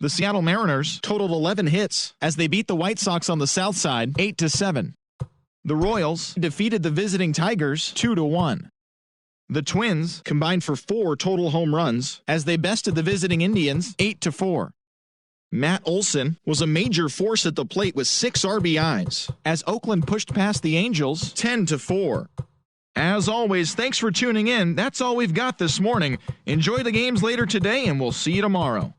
The Seattle Mariners totaled 11 hits as they beat the White Sox on the south side 8-7. The Royals defeated the visiting Tigers 2-1. The Twins combined for 4 total home runs as they bested the visiting Indians 8-4. Matt Olson was a major force at the plate with 6 RBIs as Oakland pushed past the Angels 10-4. As always, thanks for tuning in. That's all we've got this morning. Enjoy the games later today, and we'll see you tomorrow.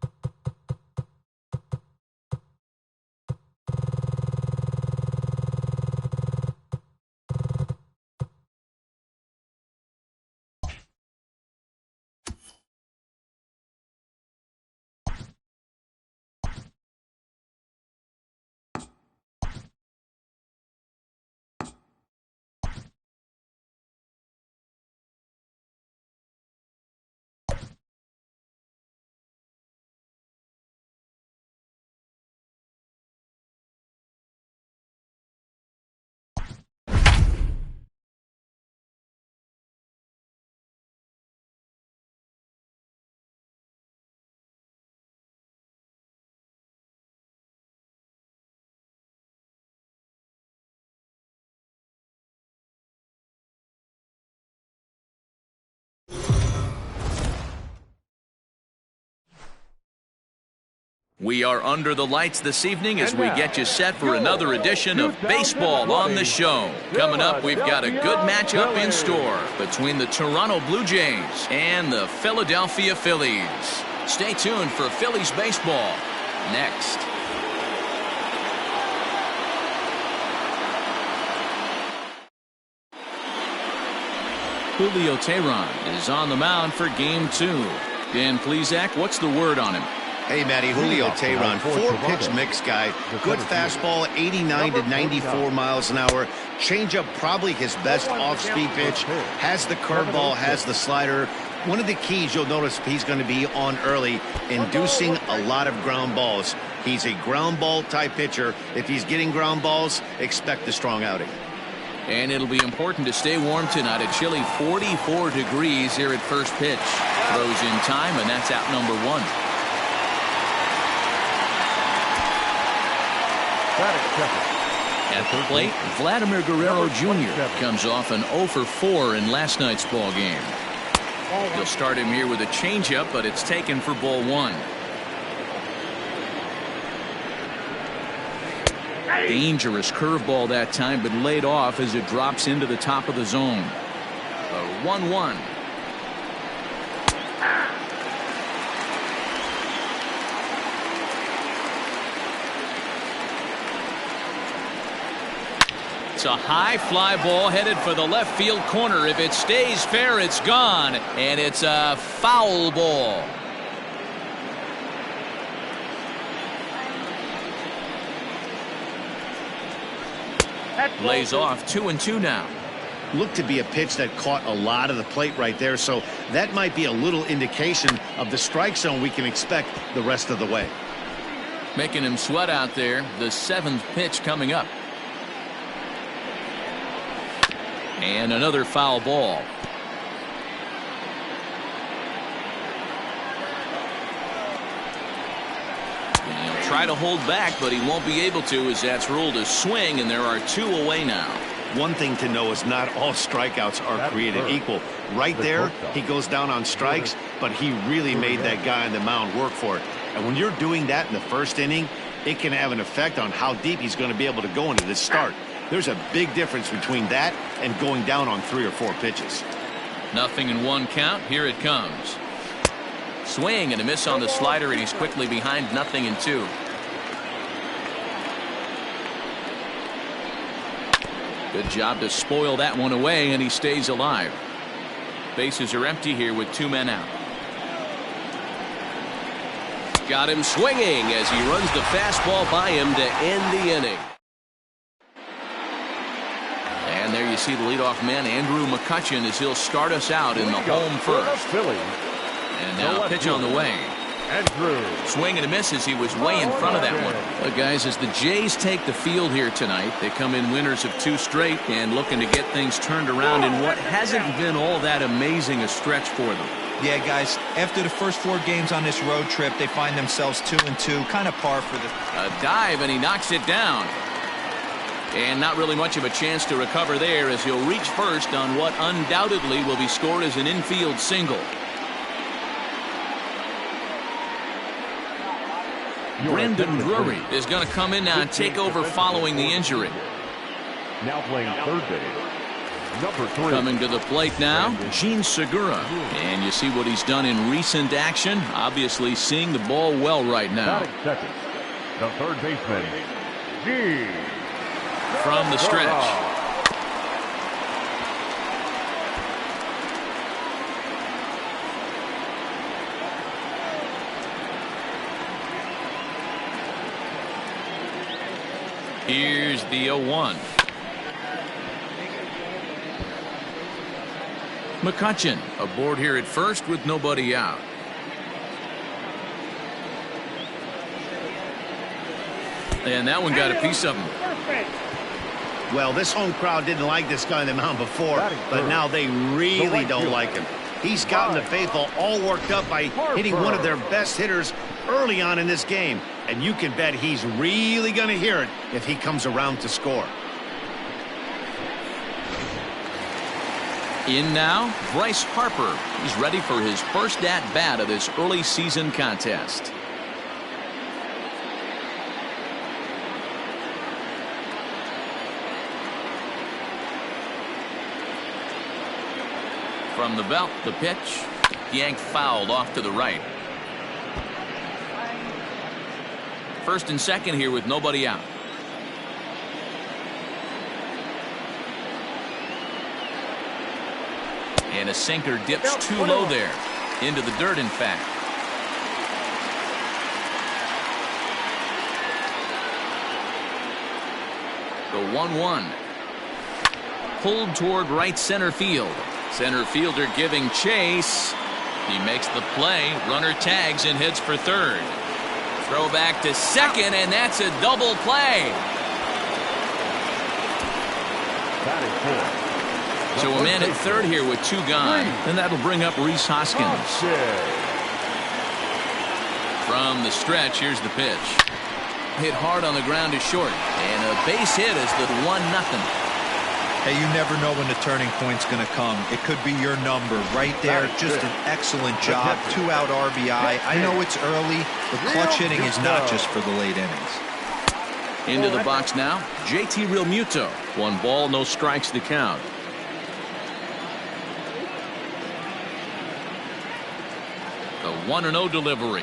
We are under the lights this evening as we get you set for another edition of Baseball on the Show. Coming up, we've got a good matchup in store between the Toronto Blue Jays and the Philadelphia Phillies. Stay tuned for Phillies baseball next. Julio Teheran is on the mound for Game 2. Dan Plesac, what's the word on him? Hey, Matty, Julio Teheran, 4-pitch mix guy. Good fastball, 89 to 94 miles an hour. Changeup, probably his best off-speed pitch. Has the curveball, has the slider. One of the keys you'll notice he's going to be on early, inducing a lot of ground balls. He's a ground ball type pitcher. If he's getting ground balls, expect a strong outing. And it'll be important to stay warm tonight. A chilly 44 degrees here at first pitch. Throws in time, and that's out number 1. At the plate, Vladimir Guerrero Jr. comes off an 0 for 4 in last night's ball game. He'll start him here with a changeup, but it's taken for ball 1. Dangerous curveball that time, but laid off as it drops into the top of the zone. A 1-1. It's a high fly ball headed for the left field corner. If it stays fair, it's gone, and it's a foul ball. Lays off 2-2 now. Looked to be a pitch that caught a lot of the plate right there, so that might be a little indication of the strike zone we can expect the rest of the way. Making him sweat out there. The 7th pitch coming up. And another foul ball. And he'll try to hold back, but he won't be able to, as that's ruled a swing, and there are 2 away now. One thing to know is not all strikeouts are created equal. Right there, he goes down on strikes, but he really made that guy on the mound work for it. And when you're doing that in the first inning, it can have an effect on how deep he's going to be able to go into this start. There's a big difference between that and going down on 3 or 4 pitches. 0-1 count. Here it comes. Swing and a miss on the slider, and he's quickly behind 0-2. Good job to spoil that one away, and he stays alive. Bases are empty here with 2 men out. Got him swinging as he runs the fastball by him to end the inning. And there you see the leadoff man, Andrew McCutchen, as he'll start us out in the home first. And now a pitch on the way. Swing and a miss as he was way in front of that one. Look, guys, as the Jays take the field here tonight, they come in winners of 2 straight and looking to get things turned around in what hasn't been all that amazing a stretch for them. Yeah, guys, after the first 4 games on this road trip, they find themselves 2-2, kind of par for the... A dive, and he knocks it down. And not really much of a chance to recover there as he'll reach first on what undoubtedly will be scored as an infield single. Brandon Drury is going to come in now and take over following the injury. Now playing third base, number 3. Coming to the plate now, Gene Segura. And you see what he's done in recent action. Obviously seeing the ball well right now. Batting second, the third baseman, Gene. From the stretch. Here's the 0-1. McCutchen aboard here at first with nobody out. And that one got a piece of him. Well, this home crowd didn't like this guy on the mound before, but now they really don't like him. He's gotten the faithful all worked up by hitting one of their best hitters early on in this game. And you can bet he's really going to hear it if he comes around to score. In now, Bryce Harper. He's ready for his first at-bat of this early season contest. From the belt, the pitch. Yanked fouled off to the right. First and second here with nobody out. And a sinker dips too low there. Into the dirt, in fact. The 1-1. Pulled toward right center field. Center fielder giving chase. He makes the play. Runner tags and heads for third. Throw back to second, and that's a double play. So a man at third here with 2 gone, and that'll bring up Rhys Hoskins. From the stretch, here's the pitch. Hit hard on the ground to short, and a base hit is the 1-0. Hey, you never know when the turning point's going to come. It could be your number right there. Just an excellent job. 2-out RBI. I know it's early, but clutch hitting is not just for the late innings. Into the box now, JT Realmuto. 1 ball, no strikes to count. The 1-0 delivery.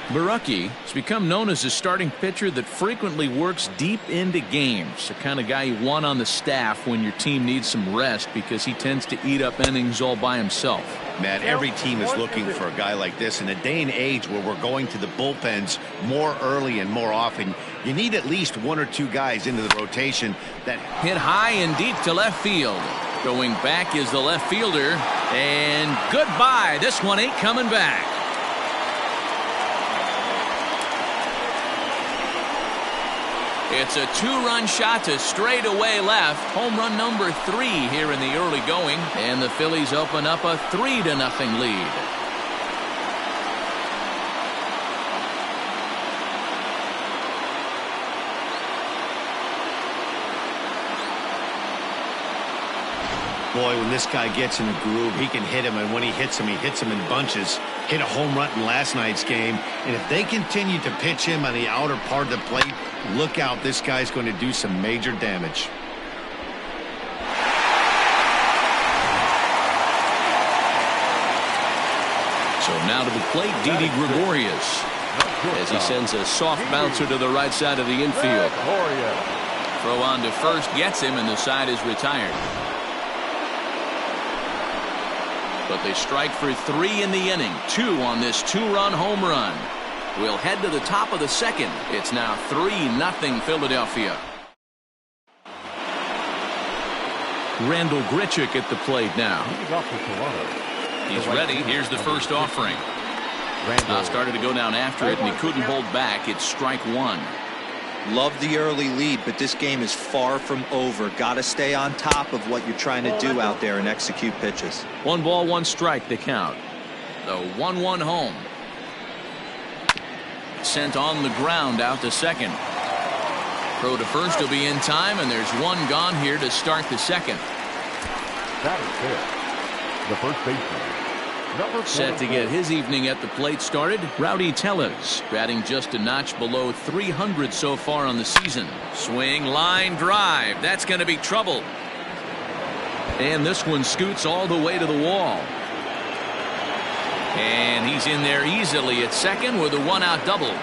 Barucki has become known as a starting pitcher that frequently works deep into games. The kind of guy you want on the staff when your team needs some rest because he tends to eat up innings all by himself. Man, every team is looking for a guy like this. In a day and age where we're going to the bullpens more early and more often, you need at least 1 or 2 guys into the rotation that hit high and deep to left field. Going back is the left fielder, and goodbye. This one ain't coming back. It's a 2-run shot to straightaway left. Home run number 3 here in the early going. And the Phillies open up a 3-0 lead. Boy, when this guy gets in the groove, he can hit him, and when he hits him in bunches. Hit a home run in last night's game, and if they continue to pitch him on the outer part of the plate, look out, this guy's going to do some major damage. So now to the plate, Didi Gregorius, as he sends a soft bouncer to the right side of the infield. Throw on to first, gets him, and the side is retired. But they strike for 3 in the inning. 2 on this 2-run home run. We'll head to the top of the second. It's now 3-0 Philadelphia. Randall Grichuk at the plate now. He's ready. Here's the first offering. Started to go down after it, and he couldn't hold back. It's strike 1. Love the early lead, but this game is far from over. Got to stay on top of what you're trying to do out there and execute pitches. 1 ball, 1 strike the count. The 1-1 home. Sent on the ground out to second. Throw to first will be in time, and there's 1 gone here to start the second. That is it. The first baseman, number Set to get his evening at the plate started, Rowdy Tellez, batting just a notch below 300 so far on the season. Swing, line drive. That's going to be trouble. And this one scoots all the way to the wall. And he's in there easily at second with a 1-out double.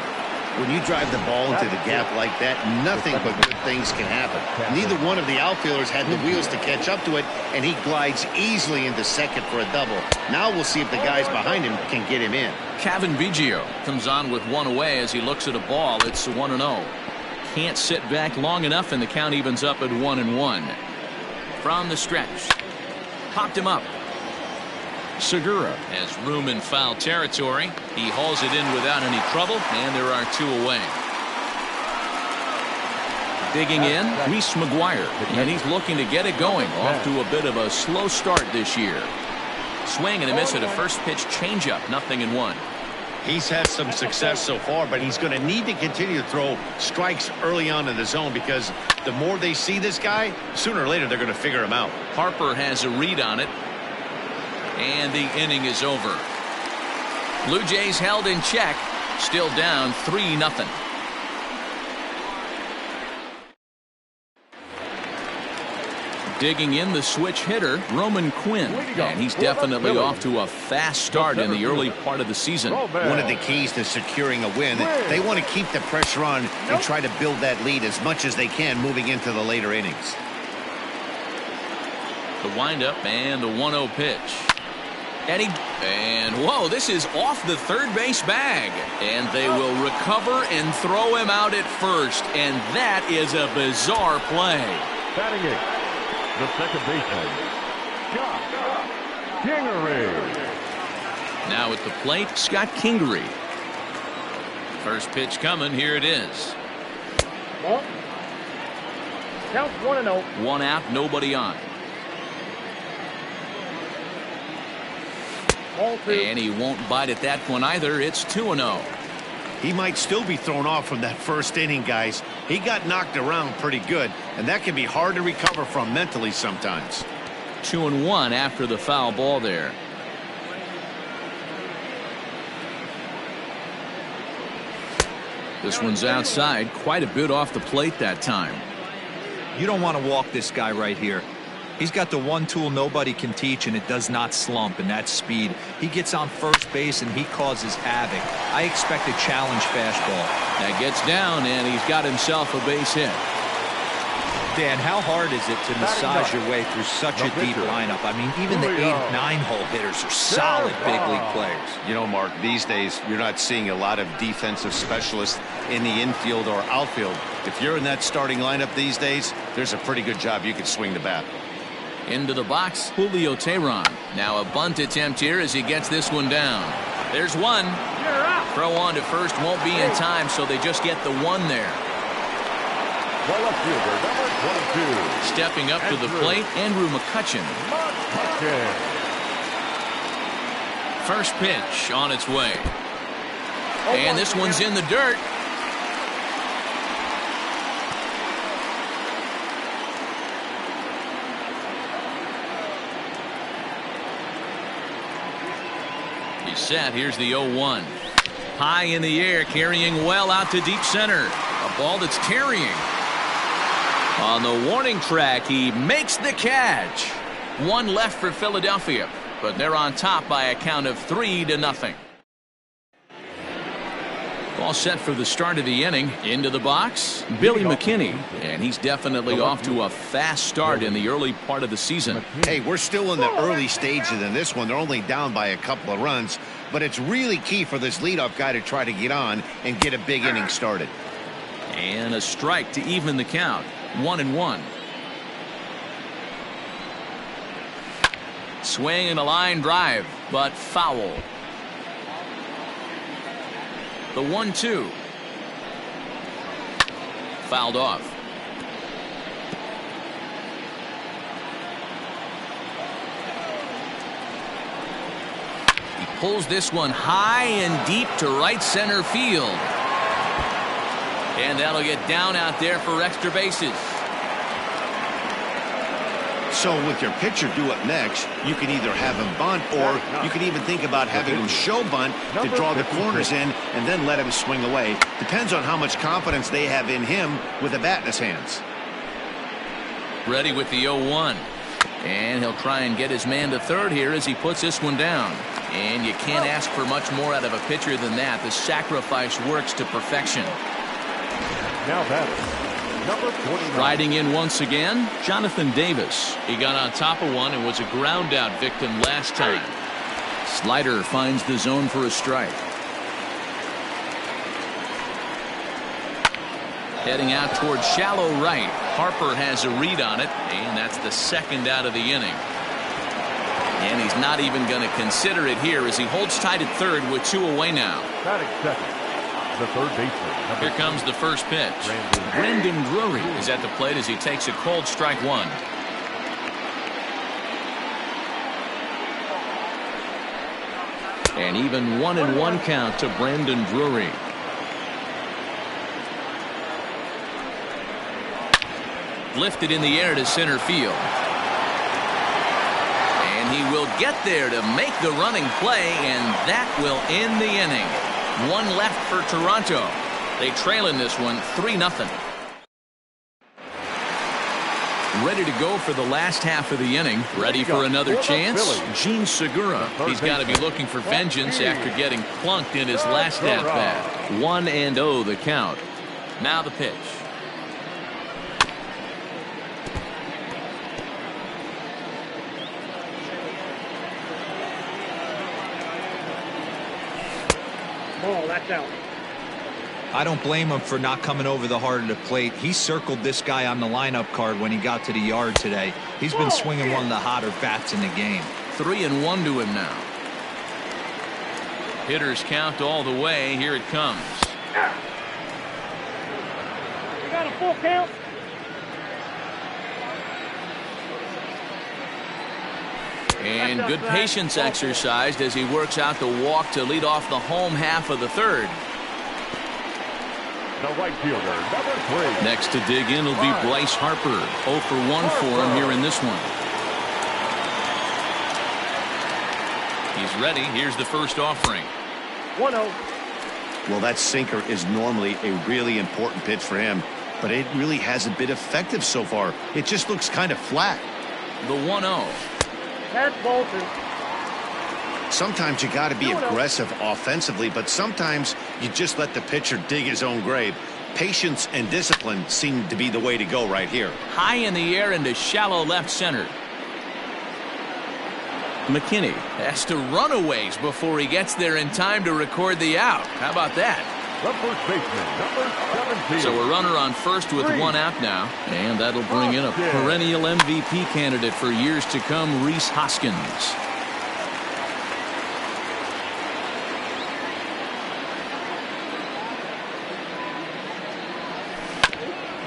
When you drive the ball into the gap like that, nothing but good things can happen. Neither one of the outfielders had the wheels to catch up to it, and he glides easily into second for a double. Now we'll see if the guys behind him can get him in. Kevin Biggio comes on with 1 away as he looks at a ball. It's 1-0. Can't sit back long enough, and the count evens up at 1-1. From the stretch. Popped him up. Segura has room in foul territory. He hauls it in without any trouble, and there are 2 away. Digging in, Reese McGuire, and he's looking to get it going. Off to a bit of a slow start this year. Swing and a miss at a first pitch changeup, 0-1. He's had some success so far, but he's going to need to continue to throw strikes early on in the zone, because the more they see this guy, sooner or later they're going to figure him out. Harper has a read on it. And the inning is over. Blue Jays held in check. Still down 3-0. Digging in the switch hitter, Roman Quinn. And he's definitely off to a fast start in the early part of the season. One of the keys to securing a win, they want to keep the pressure on and try to build that lead as much as they can moving into the later innings. The windup and the 1-0 pitch. And whoa, this is off the third base bag. And they will recover and throw him out at first. And that is a bizarre play. Batting it, the second baseman, Scott Kingery. Now at the plate, Scott Kingery. First pitch coming. Here it is. Count 1-0. 1 out, nobody on. And he won't bite at that one either. It's 2-0. He might still be thrown off from that first inning, guys. He got knocked around pretty good, and that can be hard to recover from mentally sometimes. 2-1 after the foul ball there. This one's outside, quite a bit off the plate that time. You don't want to walk this guy right here. He's got the one tool nobody can teach, and it does not slump, and that's speed. He gets on first base, and he causes havoc. I expect a challenge fastball. That gets down, and he's got himself a base hit. Dan, how hard is it to massage your way through such a deep lineup? I mean, even the 8 and 9 hole hitters are solid big league players. You know, Mark, these days you're not seeing a lot of defensive specialists in the infield or outfield. If you're in that starting lineup these days, there's a pretty good job you can swing the bat. Into the box, Julio Teheran. Now a bunt attempt here as he gets this one down. There's one. Throw on to first won't be in time, so they just get the 1 there. The left fielder, number 22. Stepping up to the plate, Andrew McCutchen. First pitch on its way. And this one's in the dirt. He's set. Here's the 0-1. High in the air, carrying well out to deep center. A ball that's carrying. On the warning track, he makes the catch. 1 left for Philadelphia, but they're on top by a count of 3-0. All set for the start of the inning. Into the box, Billy McKinney, and he's definitely off to a fast start in the early part of the season. Hey, we're still in the early stages in this one. They're only down by a couple of runs, but it's really key for this leadoff guy to try to get on and get a big inning started. And a strike to even the count. 1-1. Swing and a line drive, but foul. The 1-2. fouled off. He pulls this one high and deep to right center field. And that'll get down out there for extra bases. So with your pitcher due up next, you can either have him bunt, or you can even think about having him show bunt to draw the corners in and then let him swing away. Depends on how much confidence they have in him with a bat in his hands. Ready with the 0-1. And he'll try and get his man to third here as he puts this one down. And you can't ask for much more out of a pitcher than that. The sacrifice works to perfection. Now batting, number 29. Riding in once again, Jonathan Davis. He got on top of one and was a ground out victim last time. Slider finds the zone for a strike. Heading out towards shallow right. Harper has a read on it, and that's the second out of the inning. And he's not even going to consider it here as he holds tight at third with 2 away now. Batting second, the third baseman. Here comes the first pitch. Brandon Drury is at the plate as he takes a cold strike one. And even 1-1 count to Brandon Drury. Lifted in the air to center field. And he will get there to make the running play, and that will end the inning. One left for Toronto. They trail in this one 3-0. Ready to go for the last half of the inning. Ready for another chance. Gene Segura. He's got to be looking for vengeance after getting plunked in his last at-bat. 1-0 the count. Now the pitch. Ball, that's out. I don't blame him for not coming over the heart of the plate. He circled this guy on the lineup card when he got to the yard today. He's been swinging one of the hotter bats in the game. 3-1 to him now. Hitters count all the way. Here it comes. You got a full count. And good patience exercised as he works out the walk to lead off the home half of the third. The right fielder, number 3. Next to dig in will be Bryce Harper. 0 for 1 for him here in this one. He's ready. Here's the first offering. 1-0. Well, that sinker is normally a really important pitch for him, but it really hasn't been effective so far. It just looks kind of flat. The 1-0. That's ball 2. Sometimes you got to be aggressive offensively, but sometimes you just let the pitcher dig his own grave. Patience and discipline seem to be the way to go right here. High in the air into shallow left center. McKinney has to run a ways before he gets there in time to record the out. How about that? The first baseman, number 17. So a runner on first with 1 out now. And that'll bring in a perennial MVP candidate for years to come, Rhys Hoskins.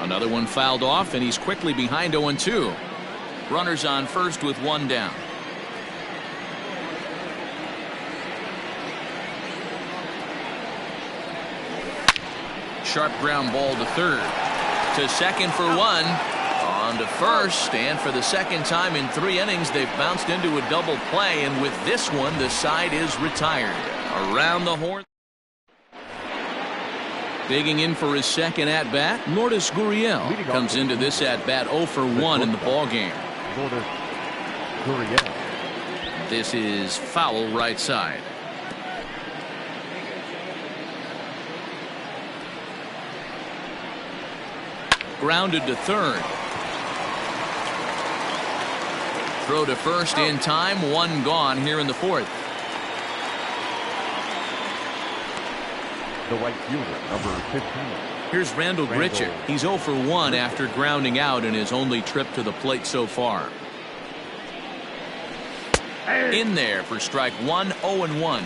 Another one fouled off, and he's quickly behind 0-2. Runners on first with 1 down. Sharp ground ball to third. To second for 1. On to first, and for the second time in 3 innings, they've bounced into a double play, and with this one, the side is retired. Around the horn. Digging in for his second at-bat, Lourdes Gurriel comes into this at-bat 0 for 1 in the ballgame. Lourdes Gurriel. This is foul right side. Grounded to third. Throw to first in time. 1 gone here in the 4th. The right fielder, number 15. Here's Randall Grichuk. He's 0 for 1 after grounding out in his only trip to the plate so far. In there for strike 1, 0-1.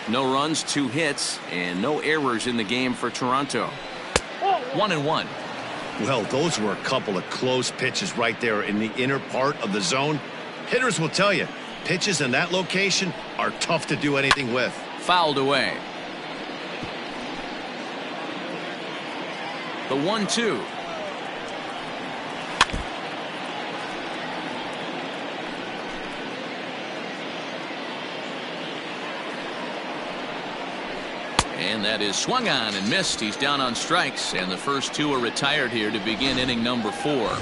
No runs, 2 hits, and no errors in the game for Toronto. 1-1. Well, those were a couple of close pitches right there in the inner part of the zone. Hitters will tell you, pitches in that location are tough to do anything with. Fouled away. The 1-2. And that is swung on and missed. He's down on strikes, and the first two are retired here to begin inning number 4.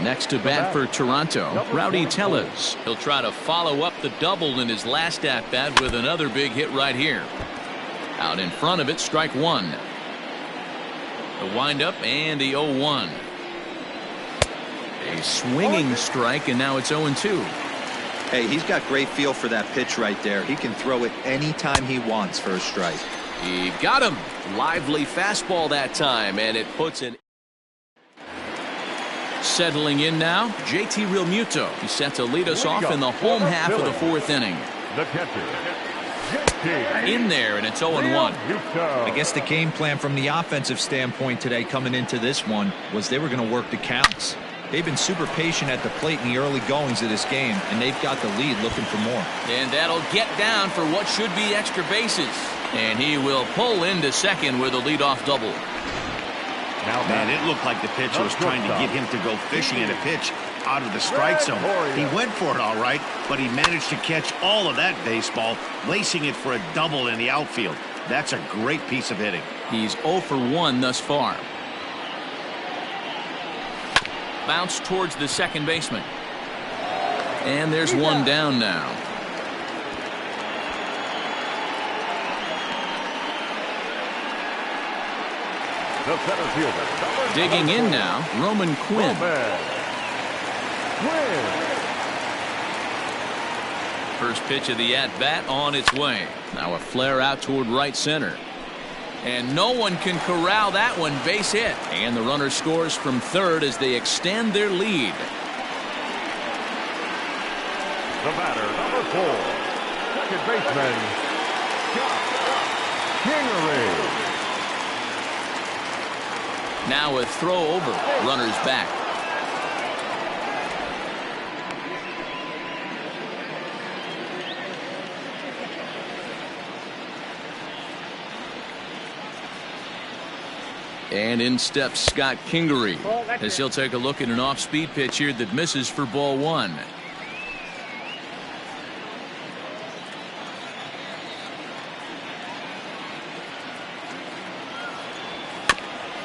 Next to bat for Toronto, Rowdy Tellez. He'll try to follow up the double in his last at-bat with another big hit right here. Out in front of it, strike 1. The windup and the 0-1. A swinging strike, and now it's 0-2. Hey, he's got great feel for that pitch right there. He can throw it anytime he wants for a strike. He got him. Lively fastball that time, and it puts it. Settling in now, JT Realmuto. He's set to lead us off in the home half of the 4th inning. The catcher, In there, and it's 0-1. I guess the game plan from the offensive standpoint today coming into this one was they were going to work the counts. They've been super patient at the plate in the early goings of this game, and they've got the lead looking for more. And that'll get down for what should be extra bases. And he will pull into second with a leadoff double. Man, it looked like the pitcher was trying to get him to go fishing at a pitch out of the strike zone. He went for it all right, but he managed to catch all of that baseball, lacing it for a double in the outfield. That's a great piece of hitting. He's 0 for 1 thus far. Bounce towards the second baseman. And there's one down now. the center fielder. Digging in now, Roman Quinn. First pitch of the at-bat on its way. Now a flare out toward right center. And no one can corral that one. Base hit. And the runner scores from third as they extend their lead. The batter, number 4, second baseman, Kingery. Now a throw over. Runners back. And in steps Scott Kingery as he'll take a look at an off-speed pitch here that misses for ball 1.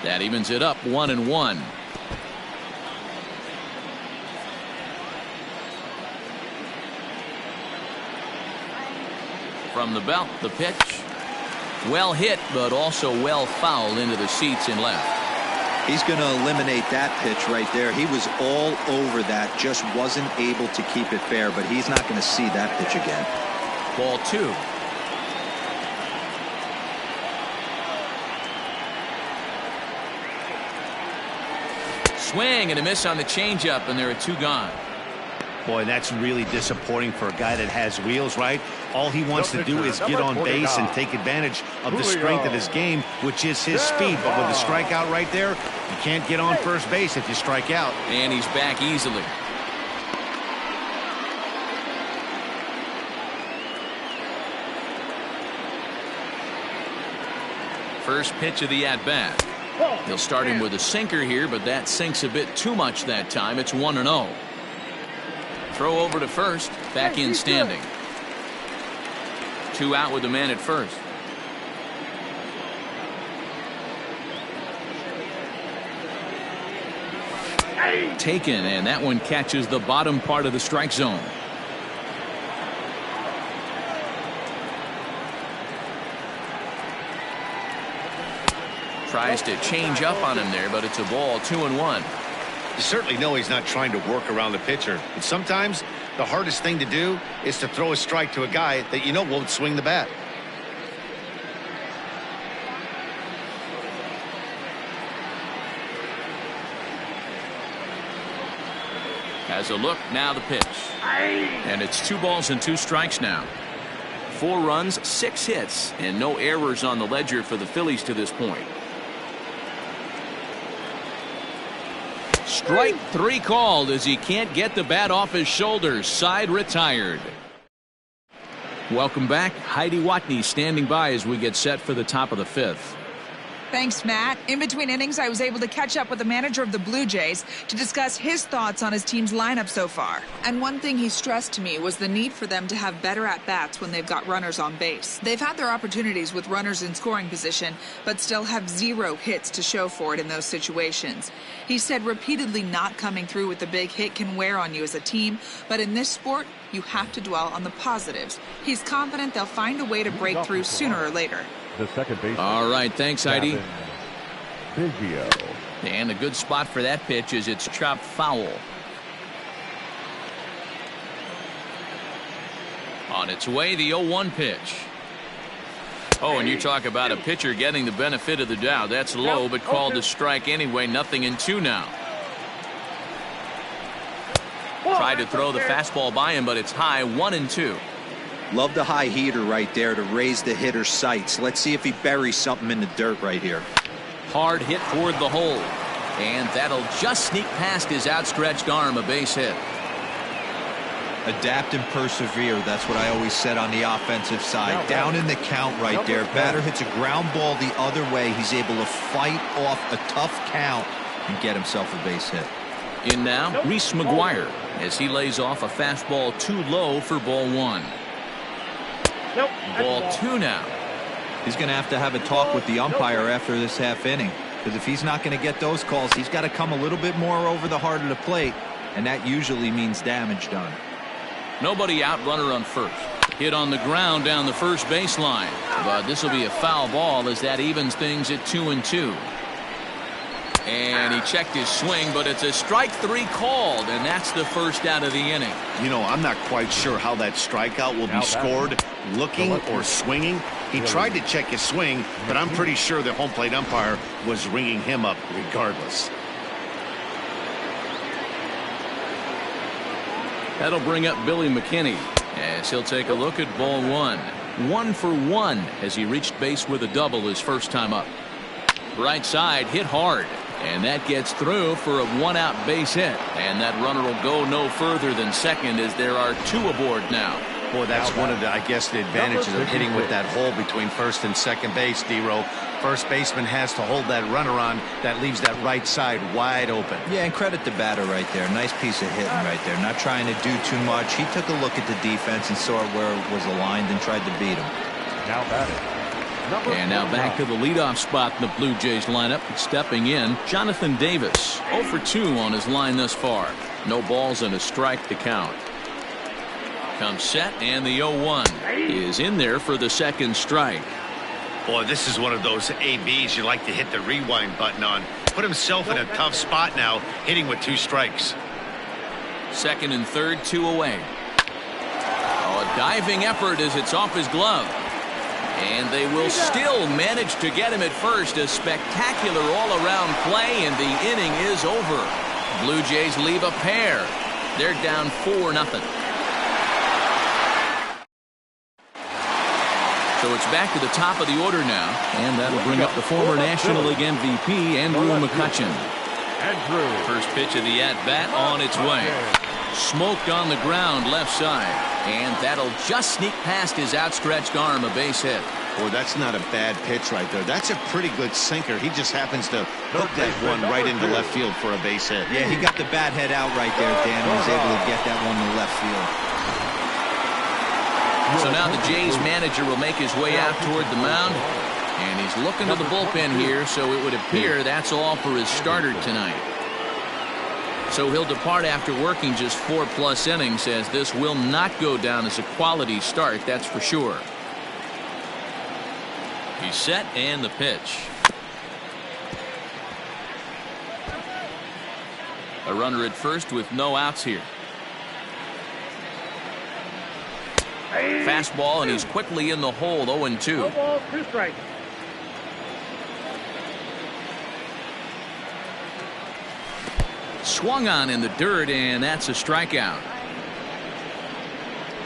That evens it up 1-1. From the belt, the pitch. Well hit, but also well fouled into the seats and left. He's going to eliminate that pitch right there. He was all over that, just wasn't able to keep it fair, but he's not going to see that pitch again. Ball 2. Swing and a miss on the changeup, and there are 2 gone. Boy, that's really disappointing for a guy that has wheels, right? All he wants to do is get on base and take advantage of the strength of his game, which is his speed. But with a strikeout right there, you can't get on first base if you strike out. And he's back easily. First pitch of the at-bat. He'll start him with a sinker here, but that sinks a bit too much that time. It's 1-0. Throw over to first. Back in standing. 2 out with the man at first. Taken, and that one catches the bottom part of the strike zone. Tries to change up on him there, but it's a ball. 2-1. You certainly know he's not trying to work around the pitcher, but sometimes the hardest thing to do is to throw a strike to a guy that you know won't swing the bat. Has a look, now the pitch. And it's 2 balls and 2 strikes now. 4 runs, 6 hits, and no errors on the ledger for the Phillies to this point. Strike 3 called as he can't get the bat off his shoulders. Side retired. Welcome back. Heidi Watney standing by as we get set for the top of the 5th. Thanks, Matt. In between innings, I was able to catch up with the manager of the Blue Jays to discuss his thoughts on his team's lineup so far. And one thing he stressed to me was the need for them to have better at-bats when they've got runners on base. They've had their opportunities with runners in scoring position, but still have 0 hits to show for it in those situations. He said repeatedly not coming through with the big hit can wear on you as a team, but in this sport, you have to dwell on the positives. He's confident they'll find a way to break through sooner or later. The second baseman. All right, thanks, Heidi. Biggio. And a good spot for that pitch is it's chopped foul. On its way, the 0-1 pitch. Oh, and you talk about a pitcher getting the benefit of the doubt. That's low, but called a strike anyway. 0-2 now. Tried to throw the fastball by him, but it's high. 1-2. Love the high heater right there to raise the hitter's sights. Let's see if he buries something in the dirt right here. Hard hit toward the hole. And that'll just sneak past his outstretched arm. A base hit. Adapt and persevere. That's what I always said on the offensive side. Down in the count right there. Batter hits a ground ball the other way. He's able to fight off a tough count and get himself a base hit. In now, Reese McGuire as he lays off a fastball too low for ball 1. Ball 2 now. He's going to have a talk with the umpire after this half inning, because if he's not going to get those calls, he's got to come a little bit more over the heart of the plate, and that usually means damage done. Nobody out, runner on first. Hit on the ground down the first baseline, but this will be a foul ball as that evens things at 2-2. And he checked his swing, but it's a strike 3 called, and that's the first out of the inning. You know, I'm not quite sure how that strikeout will be scored, looking or swinging. He tried to check his swing, but I'm pretty sure the home plate umpire was ringing him up regardless. That'll bring up Billy McKinney as he'll take a look at ball 1. 1 for 1 as he reached base with a double his first time up. Right side hit hard. And that gets through for a 1-out base hit. And that runner will go no further than second as there are 2 aboard now. Boy, that's one of the, I guess, the advantages of hitting with that hole between first and second base, D-Row. First baseman has to hold that runner on. That leaves that right side wide open. Yeah, and credit the batter right there. Nice piece of hitting right there. Not trying to do too much. He took a look at the defense and saw where it was aligned and tried to beat him. Now batting. And now back to the leadoff spot in the Blue Jays lineup. Stepping in, Jonathan Davis. 0 for 2 on his line thus far. No balls and a strike to count. Comes set, and the 0-1 is in there for the second strike. Boy, this is one of those ABs you like to hit the rewind button on. Put himself in a tough spot now, hitting with 2 strikes. Second and third, 2 away. Oh, a diving effort as it's off his glove. And they will still manage to get him at first. A spectacular all-around play, and the inning is over. Blue Jays leave a pair. They're down 4-0. So it's back to the top of the order now, and that'll bring up the former National League MVP, Andrew McCutchen. First pitch of the at-bat on its way. Smoked on the ground left side, and that'll just sneak past his outstretched arm. A base hit. Boy, that's not a bad pitch right there. That's a pretty good sinker. He just happens to hook that one right into left field for a base hit. Yeah, he got the bat head out right there, Dan, and was able to get that one to left field. So now the Jays manager will make his way out toward the mound, and he's looking to the bullpen here, so it would appear that's all for his starter tonight. So he'll depart after working just 4+ innings, as this will not go down as a quality start, that's for sure. He's set, and the pitch. A runner at first with no outs here. Fastball, and he's quickly in the hole. 0-2. No balls, 2 strikes. Swung on in the dirt, and that's a strikeout.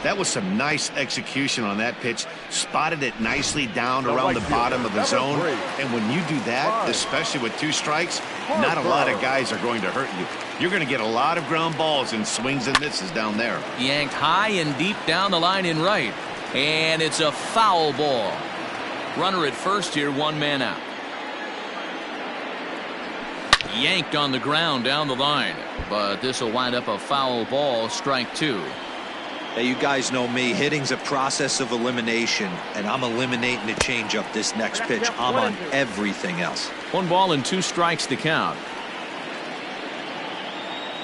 That was some nice execution on that pitch. spotted it nicely down around the bottom of the zone. And when you do that, especially with 2 strikes, not a lot of guys are going to hurt you. You're going to get a lot of ground balls and swings and misses down there. Yanked high and deep down the line in right. And it's a foul ball. Runner at first here, 1 man out. Yanked on the ground down the line, but this will wind up a foul ball, strike 2. Hey, you guys know me. Hitting's a process of elimination, and I'm eliminating the changeup this next pitch. I'm on everything else. 1 ball and 2 strikes to count.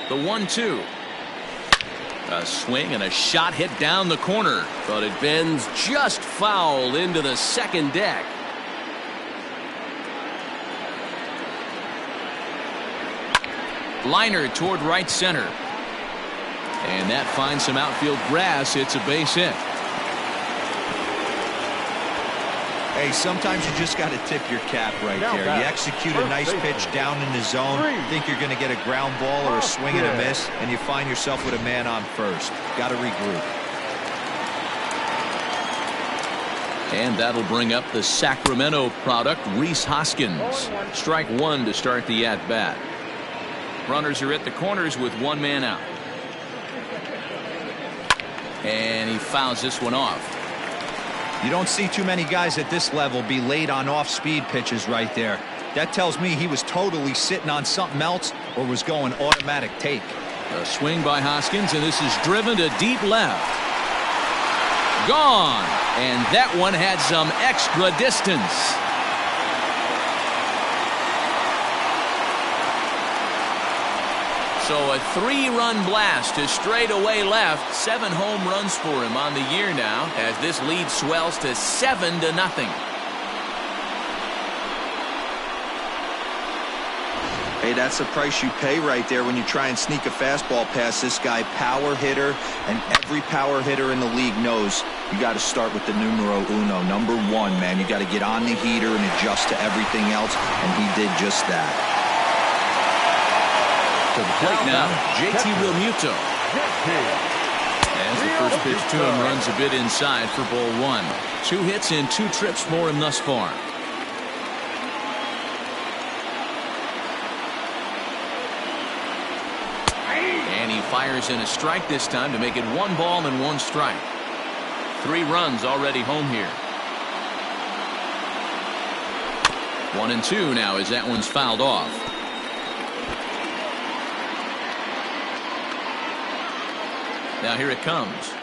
The 1-2. A swing and a shot hit down the corner, but it bends just foul into the second deck. Liner toward right center. And that finds some outfield grass. It's a base hit. Hey, sometimes you just got to tip your cap right there. You execute a nice pitch down in the zone, think you're going to get a ground ball or a swing and a miss, and you find yourself with a man on first. Got to regroup. And that'll bring up the Sacramento product, Rhys Hoskins. Strike 1 to start the at-bat. Runners are at the corners with 1 man out. And he fouls this one off. You don't see too many guys at this level be late on off-speed pitches right there. That tells me he was totally sitting on something else or was going automatic take. A swing by Hoskins, and this is driven to deep left. Gone. And that one had some extra distance. So a 3-run blast to straightaway left. 7 home runs for him on the year now as this lead swells to 7-0. Hey, that's the price you pay right there when you try and sneak a fastball past this guy. Power hitter, and every power hitter in the league knows you got to start with the numero uno, number 1, man. You got to get on the heater and adjust to everything else, and he did just that. To the plate now, JT Realmuto. As the first pitch to him runs a bit inside for ball 1. 2 hits in 2 trips for him thus far. And he fires in a strike this time to make it 1 ball and 1 strike. 3 runs already home here. 1-2 now as that one's fouled off. Now here it comes.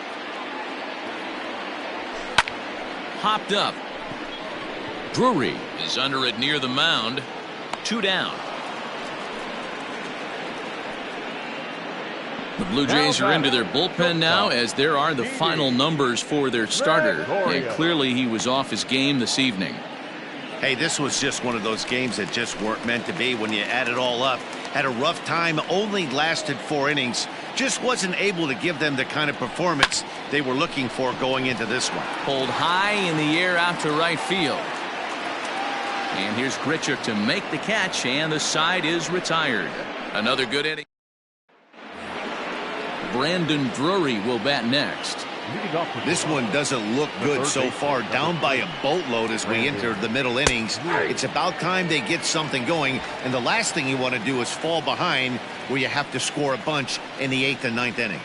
Hopped up. Drury is under it near the mound. 2 down. The Blue Jays are into their bullpen now as there are the final numbers for their starter. And clearly he was off his game this evening. Hey, this was just one of those games that just weren't meant to be when you add it all up. Had a rough time, only lasted 4 innings. Just wasn't able to give them the kind of performance they were looking for going into this one. Pulled high in the air out to right field. And here's Grichuk to make the catch, and the side is retired. Another good inning. Brandon Drury will bat next. This one doesn't look good so far. Down by a boatload as we enter the middle innings. It's about time they get something going, and the last thing you want to do is fall behind where you have to score a bunch in the 8th and 9th inning.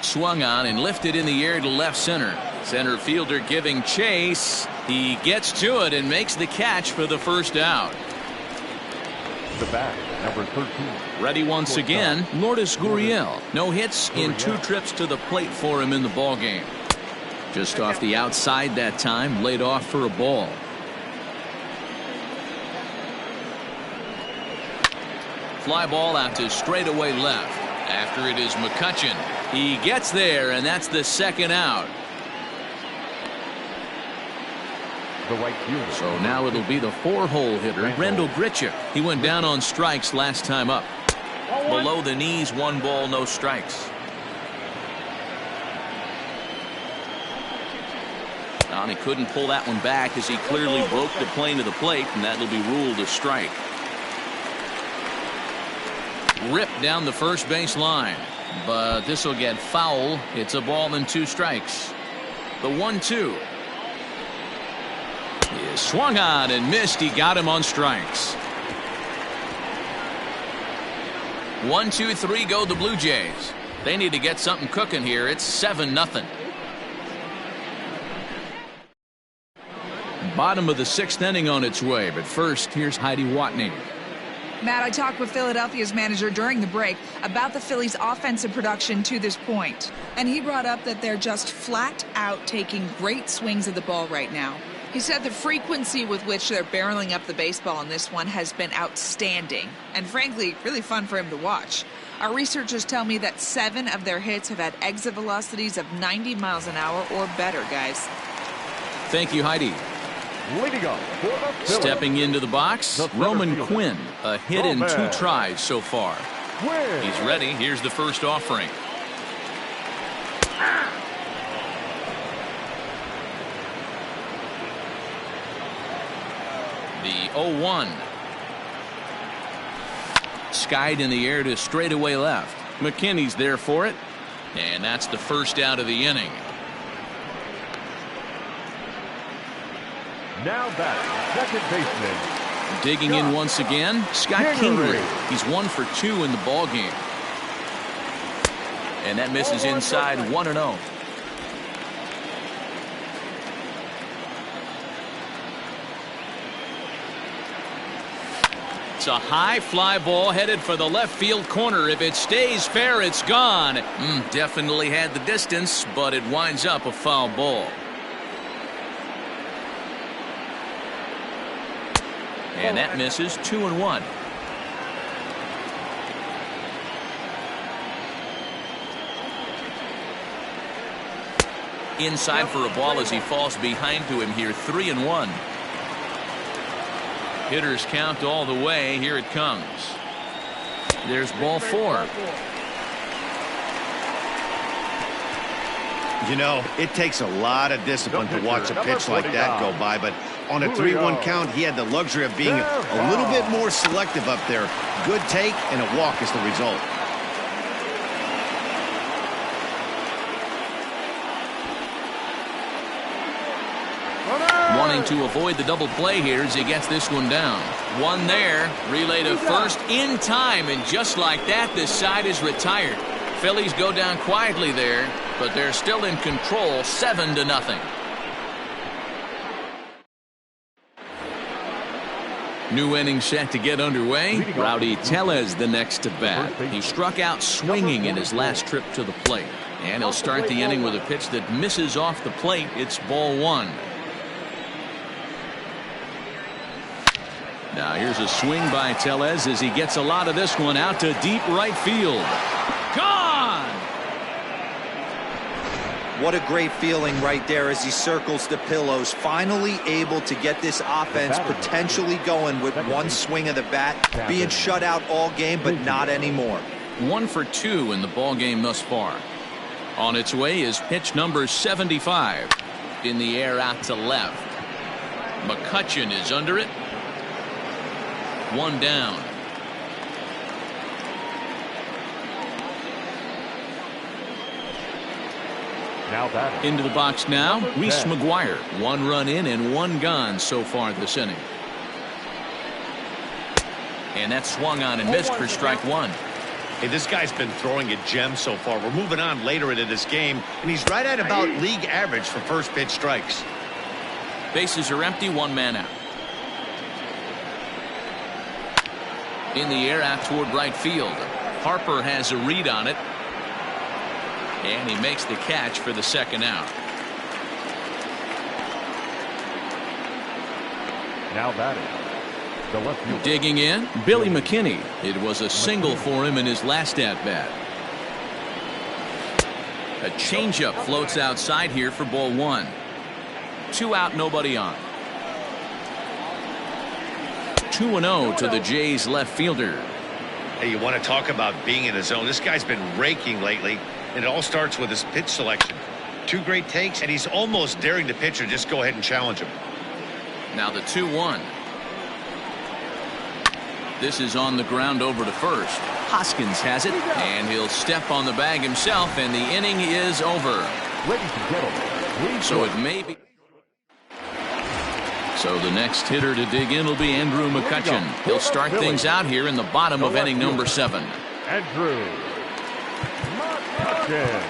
Swung on and lifted in the air to left center. Center fielder giving chase. He gets to it and makes the catch for the first out. The bat, number 13. Ready once again, Lourdes Gurriel. No hits in 2 trips to the plate for him in the ballgame. Just off the outside that time, laid off for a ball. Fly ball out to straightaway left. After it is McCutchen. He gets there, and that's the 2nd out. So now it'll be the 4-hole hitter, Randall Grichuk. He went down on strikes last time up. Below the knees, 1 ball, no strikes. And he couldn't pull that one back as he clearly broke the plane of the plate, and that'll be ruled a strike. Ripped down the first base line, but this will get foul. It's a ball and 2 strikes. The 1-2. Swung on and missed. He got him on strikes. 1, 2, 3 go the Blue Jays. They need to get something cooking here. It's 7-0. Bottom of the 6th inning on its way, but first, here's Heidi Watney. Matt, I talked with Philadelphia's manager during the break about the Phillies' offensive production to this point. And he brought up that they're just flat out taking great swings of the ball right now. He said the frequency with which they're barreling up the baseball in this one has been outstanding. And frankly, really fun for him to watch. Our researchers tell me that 7 of their hits have had exit velocities of 90 miles an hour or better, guys. Thank you, Heidi. Leading up for the Phillies. Stepping into the box, Roman Quinn. A hit in 2 tries so far. He's ready. Here's the first offering. The 0-1. Skied in the air to straightaway left. McKinney's there for it. And that's the first out of the inning. Now back, second baseman. Digging in once again, Scott Kingery. He's 1 for 2 in the ball game. And that misses inside 1-0. It's a high fly ball headed for the left field corner. If it stays fair, it's gone. Definitely had the distance, but it winds up a foul ball. And that misses 2-1. Inside for a ball as he falls behind to him here. 3-1. Hitters count all the way. Here it comes. There's ball 4. You know, it takes a lot of discipline to watch a pitch like that go by, but on a 3-1 count, he had the luxury of being a little bit more selective up there. Good take, and a walk is the result. Wanting to avoid the double play here as he gets this one down. One there. Relay to first in time, and just like that, this side is retired. Phillies go down quietly there, but they're still in control, 7-0. New inning set to get underway. Rowdy Tellez the next to bat. He struck out swinging in his last trip to the plate. And he'll start the inning with a pitch that misses off the plate. It's ball 1. Now here's a swing by Tellez as he gets a lot of this one out to deep right field. Gone! What a great feeling right there as he circles the pillows. Finally able to get this offense potentially going with one swing of the bat. Being shut out all game, but not anymore. 1 for 2 in the ball game thus far. On its way is pitch number 75. In the air out to left. McCutchen is under it. 1 down. Now batting. Into the box now, Reese McGuire. 1 run in and 1 gone so far this inning. And that swung on and missed for strike 1. Hey, this guy's been throwing a gem so far. We're moving on later into this game, and he's right at about league average for first pitch strikes. Bases are empty, 1 man out. In the air out toward right field. Harper has a read on it. And he makes the catch for the second out. Now batting. The left fielder. Digging in, Billy McKinney. It was a single for him in his last at-bat. A changeup floats outside here for ball 1. 2 out, nobody on. 2-0 to the Jays left fielder. Hey, you want to talk about being in the zone. This guy's been raking lately, and it all starts with his pitch selection. 2 great takes, and he's almost daring the pitcher just go ahead and challenge him. Now the 2-1. This is on the ground over to first. Hoskins has it, and he'll step on the bag himself, and the inning is over. Ladies and gentlemen, So the next hitter to dig in will be Andrew McCutcheon. He'll start things out here in the bottom of inning number 7. Andrew McCutcheon.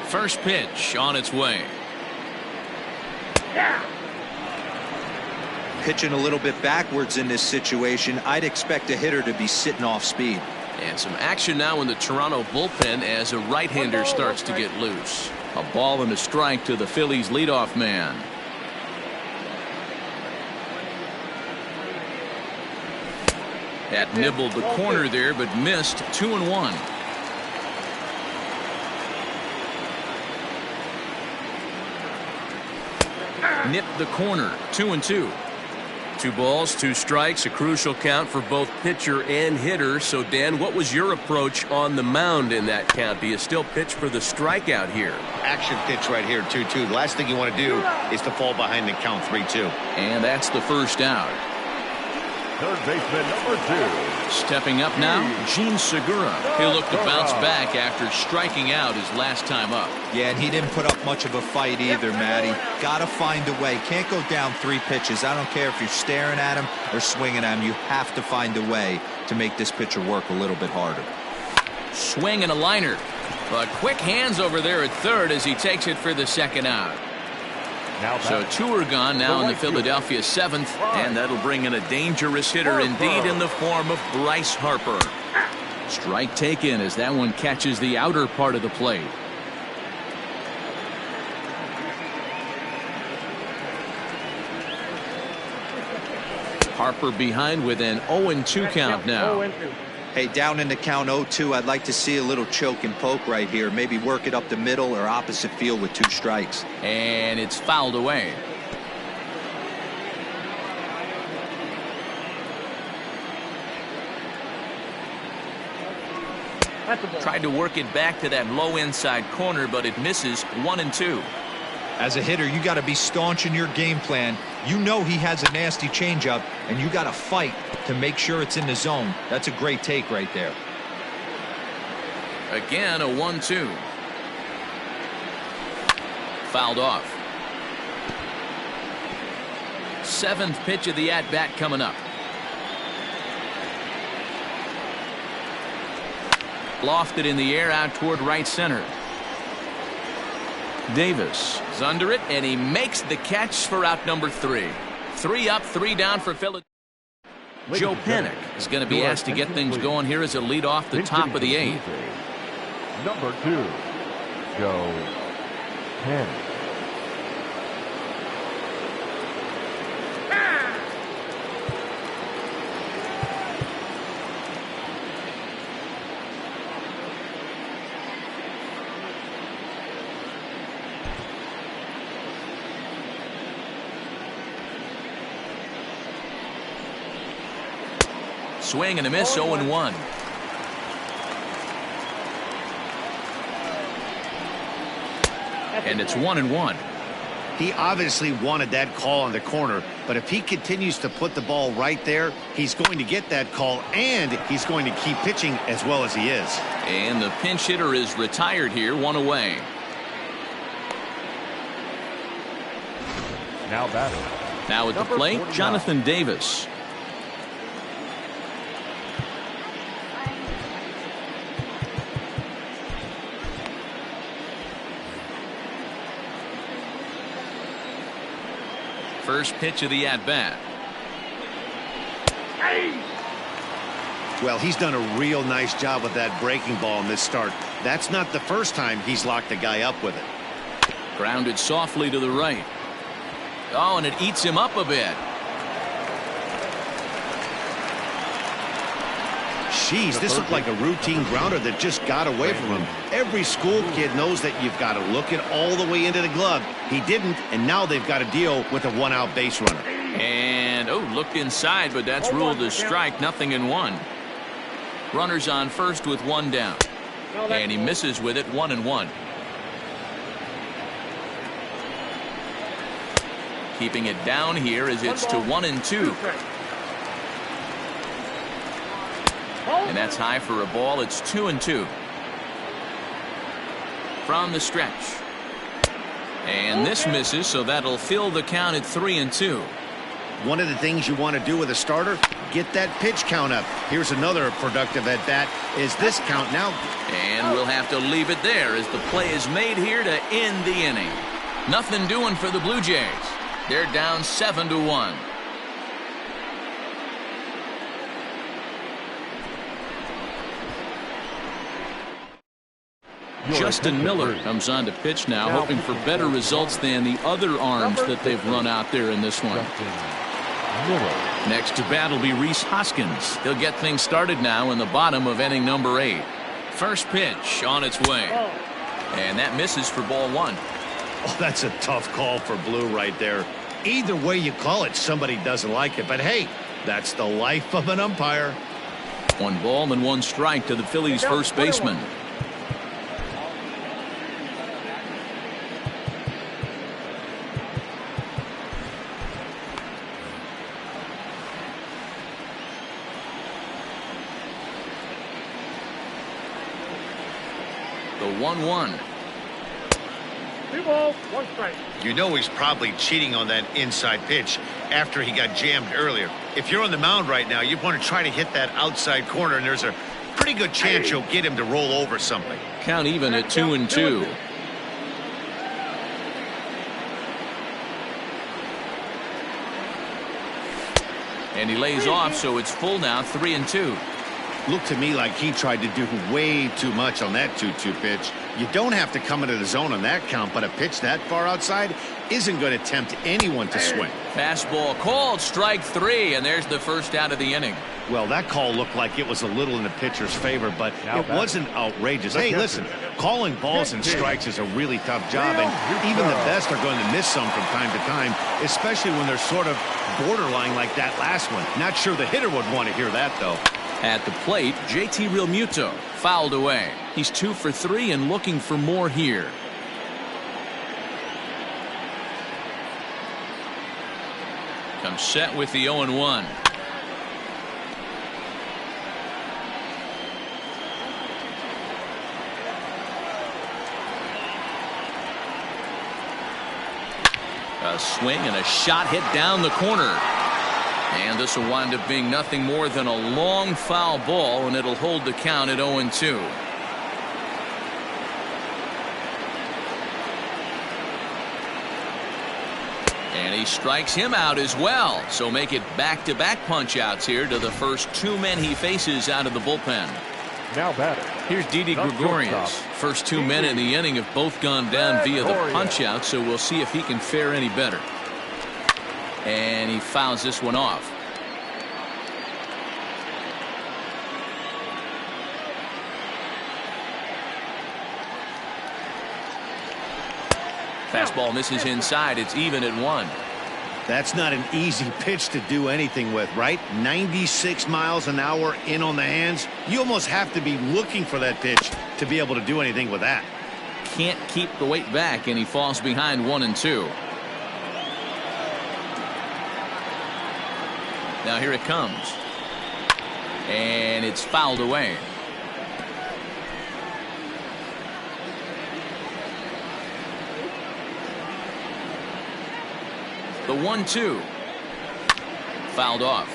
First pitch on its way. Pitching a little bit backwards in this situation. I'd expect a hitter to be sitting off speed. And some action now in the Toronto bullpen as a right-hander starts to get loose. A ball and a strike to the Phillies leadoff man. That nibbled the corner there, but missed. 2-1. Nipped the corner. 2-2. 2 balls, 2 strikes, a crucial count for both pitcher and hitter. So, Dan, what was your approach on the mound in that count? Do you still pitch for the strikeout here? Action pitch right here, 2-2. The last thing you want to do is to fall behind and count 3-2. And that's the first out. Third baseman number 2. Stepping up now, Gene Segura. He'll look to bounce back after striking out his last time up. Yeah, and he didn't put up much of a fight either, Matty. Gotta find a way. Can't go down 3 pitches. I don't care if you're staring at him or swinging at him. You have to find a way to make this pitcher work a little bit harder. Swing and a liner. But quick hands over there at third as he takes it for the second out. So 2 are gone now in the Philadelphia 7th, and that'll bring in a dangerous hitter indeed in the form of Bryce Harper. Strike taken as that one catches the outer part of the plate. Harper behind with an 0-2 count now. Hey, down in the count 0-2, I'd like to see a little choke and poke right here. Maybe work it up the middle or opposite field with 2 strikes. And it's fouled away. Tried to work it back to that low inside corner, but it misses. 1-2. As a hitter, you got to be staunch in your game plan. You know he has a nasty changeup, and you got to fight to make sure it's in the zone. That's a great take right there. Again, a 1-2. Fouled off. 7th pitch of the at-bat coming up. Lofted in the air out toward right center. Davis is under it, and he makes the catch for out number 3. 3 up, 3 down for Philadelphia. Joe Panik is going to be asked to get things going here as a lead off the top of the 8th. Number 2, Joe Panik. Swing and a miss. 0-1. And it's 1-1. He obviously wanted that call on the corner, but if he continues to put the ball right there, he's going to get that call, and he's going to keep pitching as well as he is. And the pinch hitter is retired here, 1 away. Now batting. Now at the plate, 49. Jonathan Davis. First pitch of the at-bat. Well, he's done a real nice job with that breaking ball in this start. That's not the first time he's locked the guy up with it. Grounded softly to the right. Oh, and it eats him up a bit. Jeez, this looked like a routine grounder that just got away from him. Every school kid knows that you've got to look it all the way into the glove. He didn't, and now they've got to deal with a 1-out base runner. And, looked inside, but that's ruled a strike. 0-1. Runners on first with 1 down. And he misses with it. 1-1. Keeping it down here as it's to 1-2. And that's high for a ball. It's 2-2. from the stretch. And this misses, so that'll fill the count at 3-2. One of the things you want to do with a starter, get that pitch count up. Here's another productive at bat. Is this count now? And we'll have to leave it there as the play is made here to end the inning. Nothing doing for the Blue Jays. They're down 7-1. Justin Miller comes on to pitch now, hoping for better results than the other arms that they've run out there in this one. Next to bat will be Rhys Hoskins. He'll get things started now in the bottom of inning number 8. First pitch on its way. And that misses for ball 1. Oh, that's a tough call for Blue right there. Either way you call it, somebody doesn't like it. But hey, that's the life of an umpire. 1 ball and 1 strike to the Phillies' first baseman. The 1-1. 2 balls, 1 strike. You know he's probably cheating on that inside pitch after he got jammed earlier. If you're on the mound right now, you want to try to hit that outside corner, and there's a pretty good chance you'll get him to roll over something. Count even at 2-2. And he lays off, so it's full now, 3-2. Looked to me like he tried to do way too much on that 2-2 pitch. You don't have to come into the zone on that count, but a pitch that far outside isn't going to tempt anyone to swing. Fastball called, strike 3, and there's the first out of the inning. Well, that call looked like it was a little in the pitcher's favor, but it wasn't outrageous. Hey, listen, calling balls and strikes is a really tough job, and even the best are going to miss some from time to time, especially when they're sort of borderline like that last one. Not sure the hitter would want to hear that, though. At the plate, JT Realmuto fouled away. He's 2 for 3 and looking for more here. Comes set with the 0-1. A swing and a shot hit down the corner. And this will wind up being nothing more than a long foul ball, and it'll hold the count at 0-2. And he strikes him out as well. So make it back-to-back punch-outs here to the first 2 men he faces out of the bullpen. Now batter. Here's Didi Gregorius. First 2 men in the inning have both gone down via the punch-out, so we'll see if he can fare any better. And he fouls this one off. Fastball misses inside. It's even at 1. That's not an easy pitch to do anything with, right? 96 miles an hour in on the hands. You almost have to be looking for that pitch to be able to do anything with that. Can't keep the weight back, and he falls behind 1-2. Now here it comes. And it's fouled away. The 1-2. Fouled off.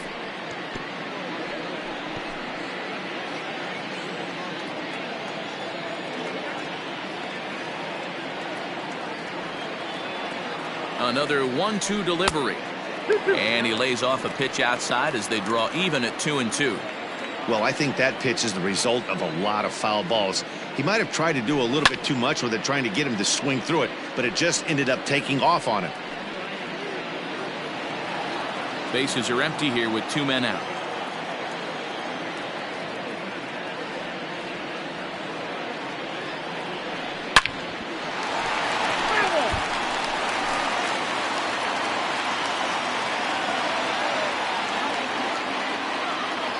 Another 1-2 delivery. And he lays off a pitch outside as they draw even at 2-2. Well, I think that pitch is the result of a lot of foul balls. He might have tried to do a little bit too much with it, trying to get him to swing through it, but it just ended up taking off on him. Bases are empty here with 2 men out.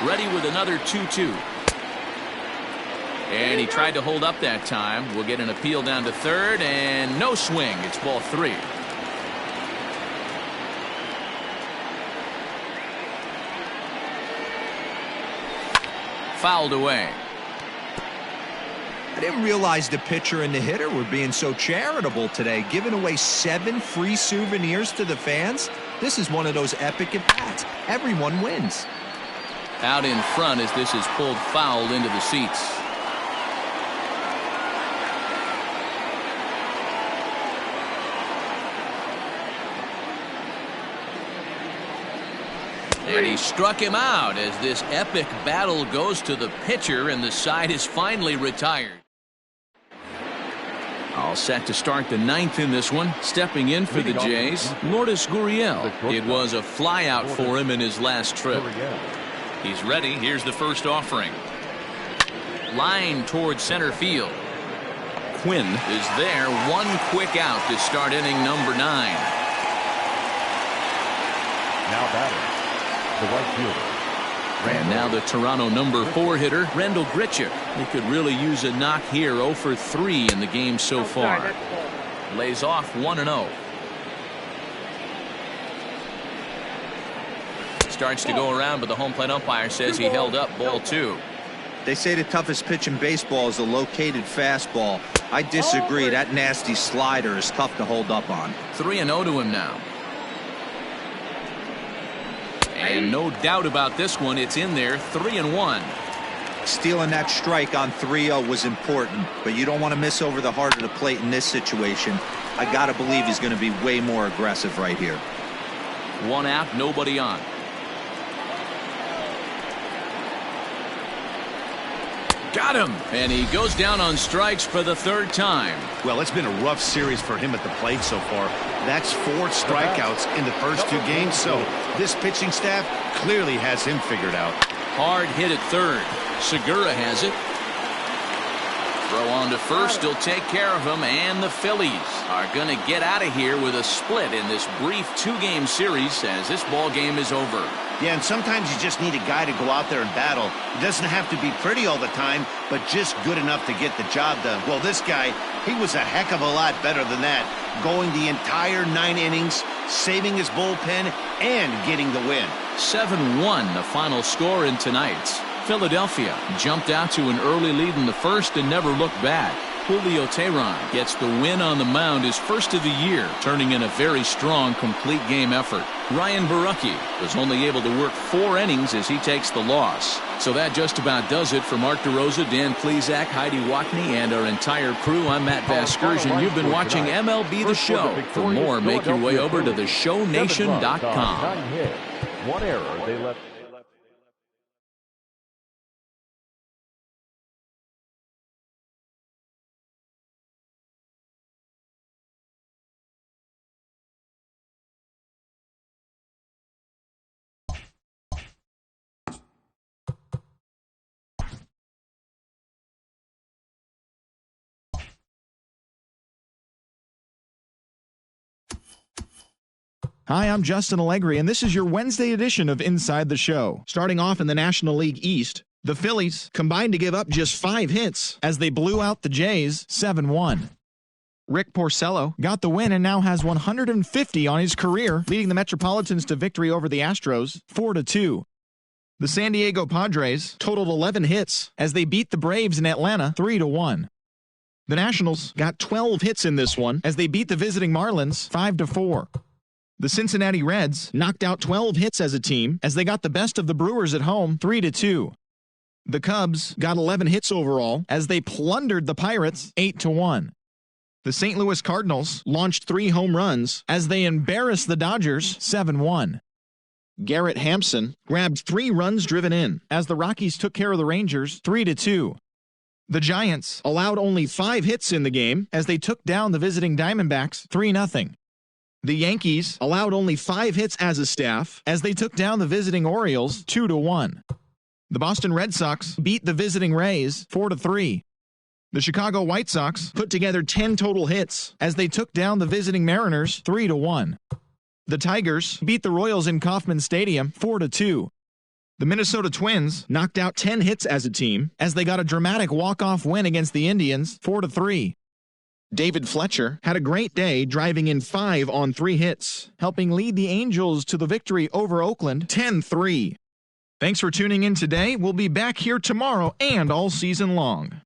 Ready with another 2-2. And he tried to hold up that time. We'll get an appeal down to third, and no swing. It's ball 3. Fouled away. I didn't realize the pitcher and the hitter were being so charitable today, giving away 7 free souvenirs to the fans. This is one of those epic at-bats. Everyone wins. Out in front as this is pulled foul into the seats. And he struck him out as this epic battle goes to the pitcher, and the side is finally retired. All set to start the 9th in this one. Stepping in for the Jays, Lourdes Gurriel. It was a flyout for him in his last trip. He's ready. Here's the first offering. Line towards center field. Quinn is there. One quick out to start inning number 9. Now batting, the right fielder. And now the Toronto number 4 hitter, Randall Grichuk. He could really use a knock here. 0 for 3 in the game so far. Lays off 1-0. Starts to go around, but the home plate umpire says he held up ball 2. They say the toughest pitch in baseball is a located fastball. I disagree. That nasty slider is tough to hold up on. 3-0 to him now. And no doubt about this one, it's in there. 3-1. Stealing that strike on 3-0 was important, but you don't want to miss over the heart of the plate in this situation. I gotta believe he's going to be way more aggressive right here. 1 out, nobody on. Got him, and he goes down on strikes for the 3rd time. Well, it's been a rough series for him at the plate so far. That's 4 strikeouts in the first 2 games, so this pitching staff clearly has him figured out. Hard hit at 3rd. Segura has it. Throw on to first. He'll take care of him, and the Phillies are going to get out of here with a split in this brief 2-game series as this ball game is over. Yeah, and sometimes you just need a guy to go out there and battle. It doesn't have to be pretty all the time, but just good enough to get the job done. Well, this guy, he was a heck of a lot better than that, going the entire 9 innings, saving his bullpen, and getting the win. 7-1 the final score in tonight's. Philadelphia jumped out to an early lead in the first and never looked back. Julio Teheran gets the win on the mound, his first of the year, turning in a very strong complete game effort. Ryan Borucki was only able to work 4 innings as he takes the loss. So that just about does it for Mark DeRosa, Dan Plesac, Heidi Watney, and our entire crew. I'm Matt Vasgersian. You've been watching MLB The Show. For more, make your way over to theshownation.com. One error they left. Hi, I'm Justin Allegri, and this is your Wednesday edition of Inside the Show. Starting off in the National League East, the Phillies combined to give up just 5 hits as they blew out the Jays 7-1. Rick Porcello got the win and now has 150 on his career, leading the Metropolitans to victory over the Astros 4-2. The San Diego Padres totaled 11 hits as they beat the Braves in Atlanta 3-1. The Nationals got 12 hits in this one as they beat the visiting Marlins 5-4. The Cincinnati Reds knocked out 12 hits as a team as they got the best of the Brewers at home 3-2. The Cubs got 11 hits overall as they plundered the Pirates 8-1. The St. Louis Cardinals launched 3 home runs as they embarrassed the Dodgers 7-1. Garrett Hampson grabbed 3 runs driven in as the Rockies took care of the Rangers 3-2. The Giants allowed only 5 hits in the game as they took down the visiting Diamondbacks 3-0. The Yankees allowed only 5 hits as a staff as they took down the visiting Orioles 2-1. The Boston Red Sox beat the visiting Rays 4-3. The Chicago White Sox put together 10 total hits as they took down the visiting Mariners 3-1. The Tigers beat the Royals in Kauffman Stadium 4-2. The Minnesota Twins knocked out 10 hits as a team as they got a dramatic walk-off win against the Indians 4-3. David Fletcher had a great day, driving in 5 on 3 hits, helping lead the Angels to the victory over Oakland 10-3. Thanks for tuning in today. We'll be back here tomorrow and all season long.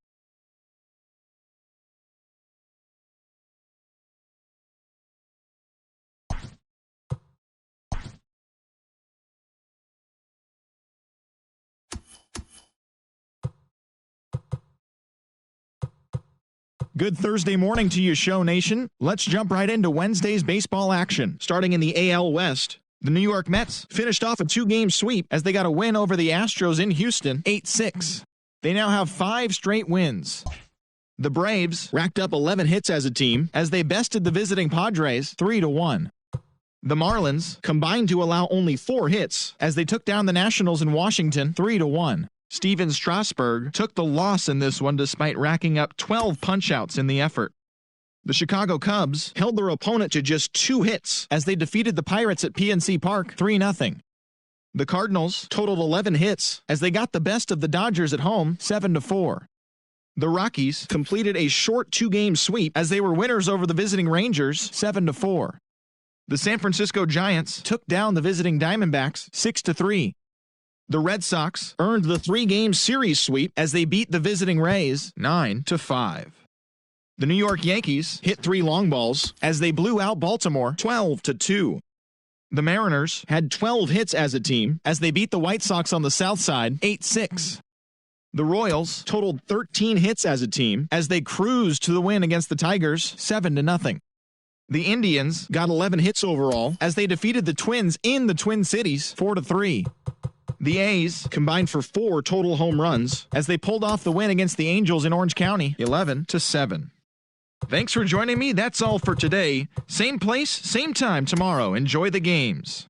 Good Thursday morning to you, Show Nation. Let's jump right into Wednesday's baseball action. Starting in the AL West, the New York Mets finished off a 2-game sweep as they got a win over the Astros in Houston, 8-6. They now have 5 straight wins. The Braves racked up 11 hits as a team as they bested the visiting Padres 3-1. The Marlins combined to allow only 4 hits as they took down the Nationals in Washington 3-1. Steven Strasburg took the loss in this one despite racking up 12 punch-outs in the effort. The Chicago Cubs held their opponent to just 2 hits as they defeated the Pirates at PNC Park 3-0. The Cardinals totaled 11 hits as they got the best of the Dodgers at home 7-4. The Rockies completed a short 2-game sweep as they were winners over the visiting Rangers 7-4. The San Francisco Giants took down the visiting Diamondbacks 6-3. The Red Sox earned the 3-game series sweep as they beat the visiting Rays 9-5. The New York Yankees hit 3 long balls as they blew out Baltimore 12-2. The Mariners had 12 hits as a team as they beat the White Sox on the South Side 8-6. The Royals totaled 13 hits as a team as they cruised to the win against the Tigers 7-0. The Indians got 11 hits overall as they defeated the Twins in the Twin Cities 4-3. The A's combined for 4 total home runs as they pulled off the win against the Angels in Orange County 11-7. Thanks for joining me. That's all for today. Same place, same time tomorrow. Enjoy the games.